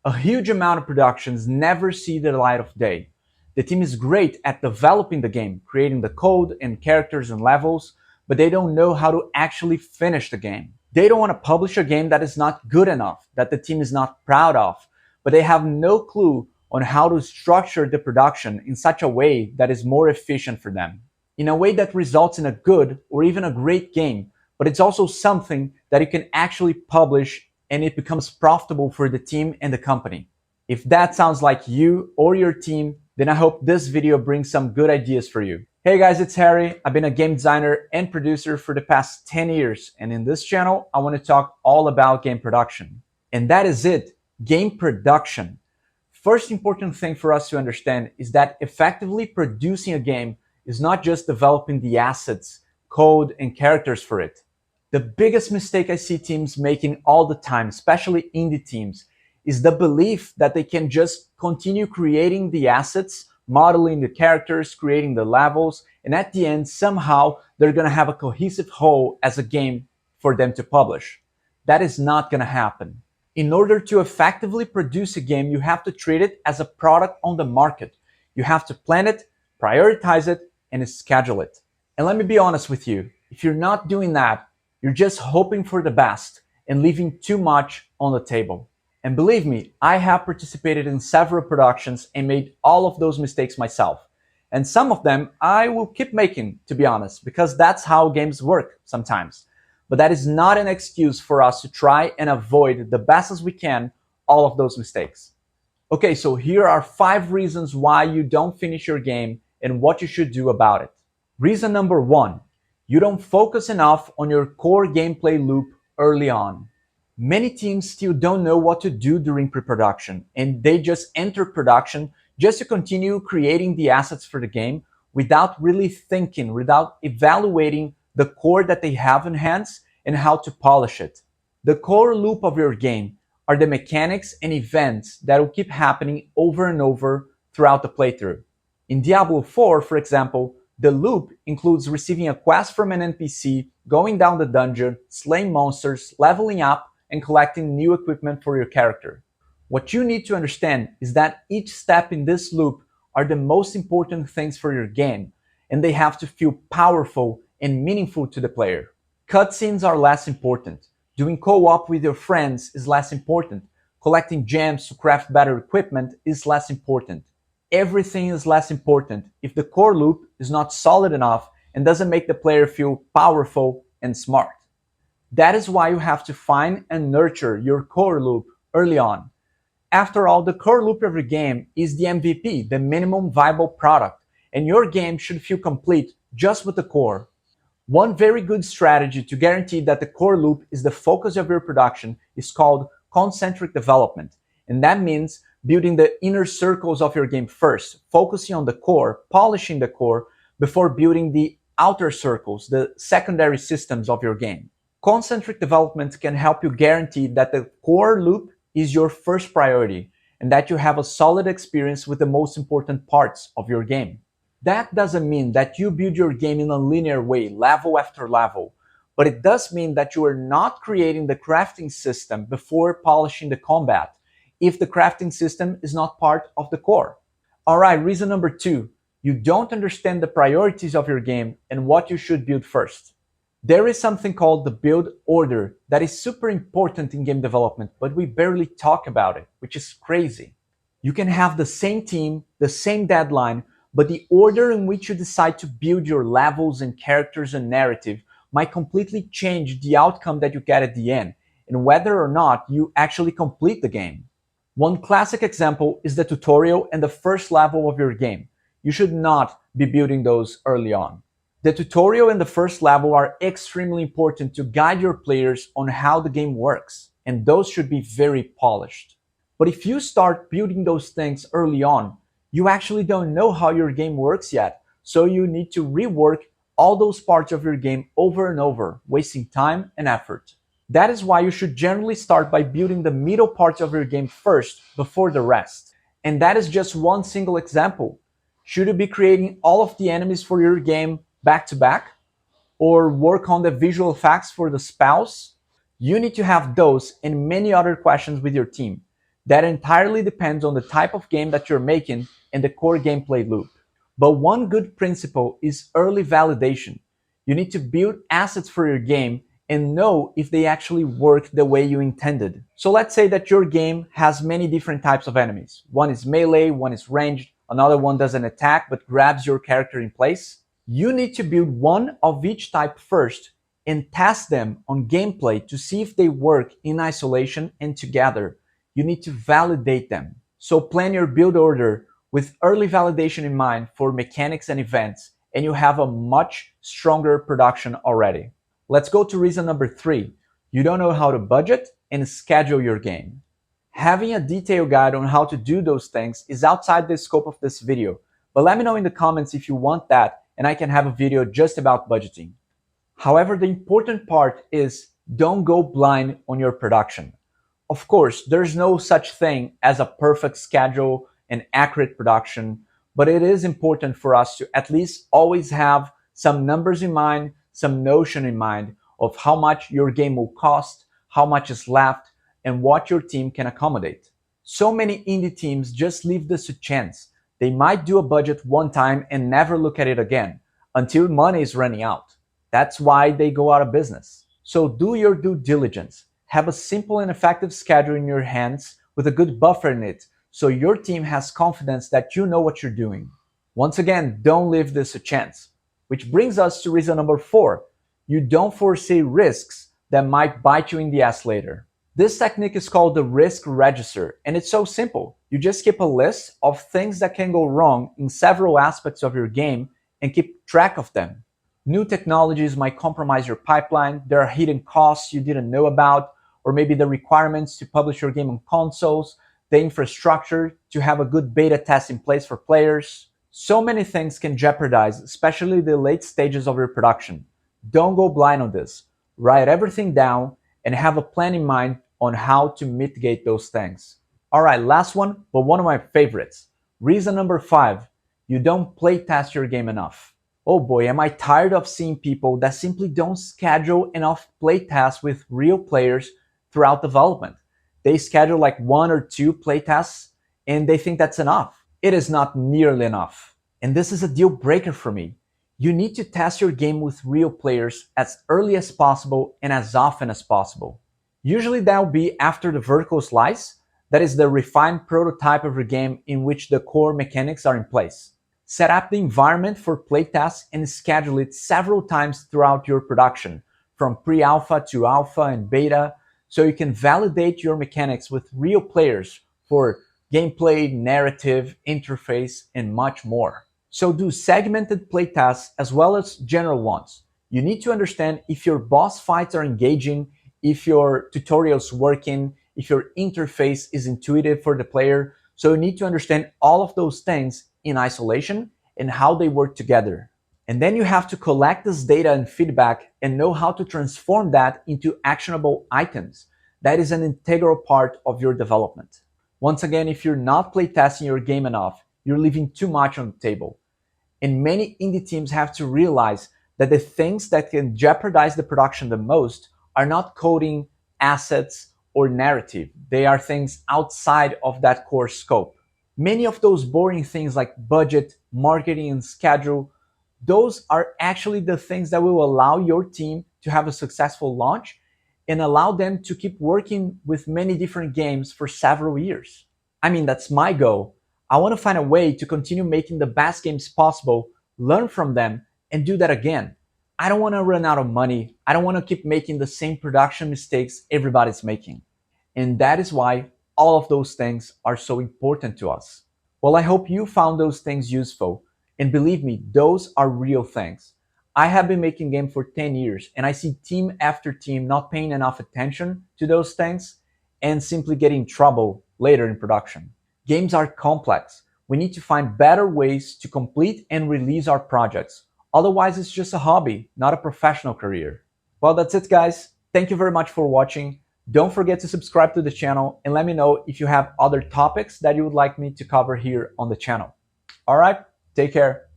A huge amount of productions never see the light of day. The team is great at developing the game, creating the code and characters and levels, but they don't know how to actually finish the game. They don't want to publish a game that is not good enough, that the team is not proud of, but they have no clue on how to structure the production in such a way that is more efficient for them, in a way that results in a good or even a great game, but it's also something that you can actually publish and it becomes profitable for the team and the company. If that sounds like you or your team, then I hope this video brings some good ideas for you. Hey guys, it's Harry. I've been a game designer and producer for the past 10 years, and in this channel, I want to talk all about game production. And that is it, game production. First important thing for us to understand is that effectively producing a game is not just developing the assets, code, and characters for it. The biggest mistake I see teams making all the time, especially indie teams, is the belief that they can just continue creating the assets, modeling the characters, creating the levels, and at the end, somehow, they're going to have a cohesive whole as a game for them to publish. That is not going to happen. In order to effectively produce a game, you have to treat it as a product on the market. You have to plan it, prioritize it, and schedule it. And let me be honest with you, if you're not doing that, you're just hoping for the best and leaving too much on the table. And believe me, I have participated in several productions and made all of those mistakes myself. And some of them I will keep making, to be honest, because that's how games work sometimes. But that is not an excuse for us to try and avoid the best as we can all of those mistakes. Okay, so here are 5 reasons why you don't finish your game and what you should do about it. Reason number 1, you don't focus enough on your core gameplay loop early on. Many teams still don't know what to do during pre-production, and they just enter production just to continue creating the assets for the game without really thinking, without evaluating the core that they have in hands and how to polish it. The core loop of your game are the mechanics and events that will keep happening over and over throughout the playthrough. In Diablo 4, for example, the loop includes receiving a quest from an NPC, going down the dungeon, slaying monsters, leveling up, and collecting new equipment for your character. What you need to understand is that each step in this loop are the most important things for your game, and they have to feel powerful and meaningful to the player. Cutscenes are less important. Doing co-op with your friends is less important. Collecting gems to craft better equipment is less important. Everything is less important if the core loop is not solid enough and doesn't make the player feel powerful and smart. That is why you have to find and nurture your core loop early on. After all, the core loop of your game is the MVP, the minimum viable product, and your game should feel complete just with the core. One very good strategy to guarantee that the core loop is the focus of your production is called concentric development, and that means building the inner circles of your game first, focusing on the core, polishing the core, before building the outer circles, the secondary systems of your game. Concentric development can help you guarantee that the core loop is your first priority and that you have a solid experience with the most important parts of your game. That doesn't mean that you build your game in a linear way, level after level, but it does mean that you are not creating the crafting system before polishing the combat, if the crafting system is not part of the core. Alright, reason number 2, you don't understand the priorities of your game and what you should build first. There is something called the build order that is super important in game development, but we barely talk about it, which is crazy. You can have the same team, the same deadline, but the order in which you decide to build your levels and characters and narrative might completely change the outcome that you get at the end, and whether or not you actually complete the game. One classic example is the tutorial and the first level of your game. You should not be building those early on. The tutorial and the first level are extremely important to guide your players on how the game works, and those should be very polished. But if you start building those things early on, you actually don't know how your game works yet, so you need to rework all those parts of your game over and over, wasting time and effort. That is why you should generally start by building the middle parts of your game first before the rest. And that is just one single example. Should you be creating all of the enemies for your game back to back? Or work on the visual effects for the spells? You need to have those and many other questions with your team. That entirely depends on the type of game that you're making and the core gameplay loop. But one good principle is early validation. You need to build assets for your game and know if they actually work the way you intended. So let's say that your game has many different types of enemies. One is melee, one is ranged, another one doesn't attack but grabs your character in place. You need to build one of each type first and test them on gameplay to see if they work in isolation and together. You need to validate them. So plan your build order with early validation in mind for mechanics and events, and you have a much stronger production already. Let's go to reason number 3. You don't know how to budget and schedule your game. Having a detailed guide on how to do those things is outside the scope of this video, but let me know in the comments if you want that and I can have a video just about budgeting. However, the important part is don't go blind on your production. Of course, there's no such thing as a perfect schedule and accurate production, but it is important for us to at least always have some numbers in mind, some notion in mind of how much your game will cost, how much is left, and what your team can accommodate. So many indie teams just leave this to chance. They might do a budget one time and never look at it again until money is running out. That's why they go out of business. So do your due diligence. Have a simple and effective schedule in your hands with a good buffer in it so your team has confidence that you know what you're doing. Once again, don't leave this to chance. Which brings us to reason number 4. You don't foresee risks that might bite you in the ass later. This technique is called the risk register, and it's so simple. You just keep a list of things that can go wrong in several aspects of your game and keep track of them. New technologies might compromise your pipeline, there are hidden costs you didn't know about, or maybe the requirements to publish your game on consoles, the infrastructure to have a good beta test in place for players. So many things can jeopardize, especially the late stages of your production. Don't go blind on this. Write everything down and have a plan in mind on how to mitigate those things. All right, last one, but one of my favorites. Reason number 5, you don't playtest your game enough. Oh boy, am I tired of seeing people that simply don't schedule enough playtests with real players throughout development. They schedule like 1 or 2 playtests and they think that's enough. It is not nearly enough. And this is a deal breaker for me. You need to test your game with real players as early as possible and as often as possible. Usually that will be after the vertical slice, that is the refined prototype of your game in which the core mechanics are in place. Set up the environment for playtests and schedule it several times throughout your production, from pre-alpha to alpha and beta, so you can validate your mechanics with real players for gameplay, narrative, interface, and much more. So do segmented playtests as well as general ones. You need to understand if your boss fights are engaging, if your tutorial's working, if your interface is intuitive for the player. So you need to understand all of those things in isolation and how they work together. And then you have to collect this data and feedback and know how to transform that into actionable items. That is an integral part of your development. Once again, if you're not playtesting your game enough, you're leaving too much on the table. And many indie teams have to realize that the things that can jeopardize the production the most are not coding, assets, or narrative. They are things outside of that core scope. Many of those boring things like budget, marketing, and schedule, those are actually the things that will allow your team to have a successful launch and allow them to keep working with many different games for several years. I mean, that's my goal. I want to find a way to continue making the best games possible, learn from them, and do that again. I don't want to run out of money. I don't want to keep making the same production mistakes everybody's making. And that is why all of those things are so important to us. Well, I hope you found those things useful. And believe me, those are real things. I have been making games for 10 years and I see team after team not paying enough attention to those things and simply getting in trouble later in production. Games are complex. We need to find better ways to complete and release our projects. Otherwise, it's just a hobby, not a professional career. Well, that's it, guys. Thank you very much for watching. Don't forget to subscribe to the channel and let me know if you have other topics that you would like me to cover here on the channel. All right, take care.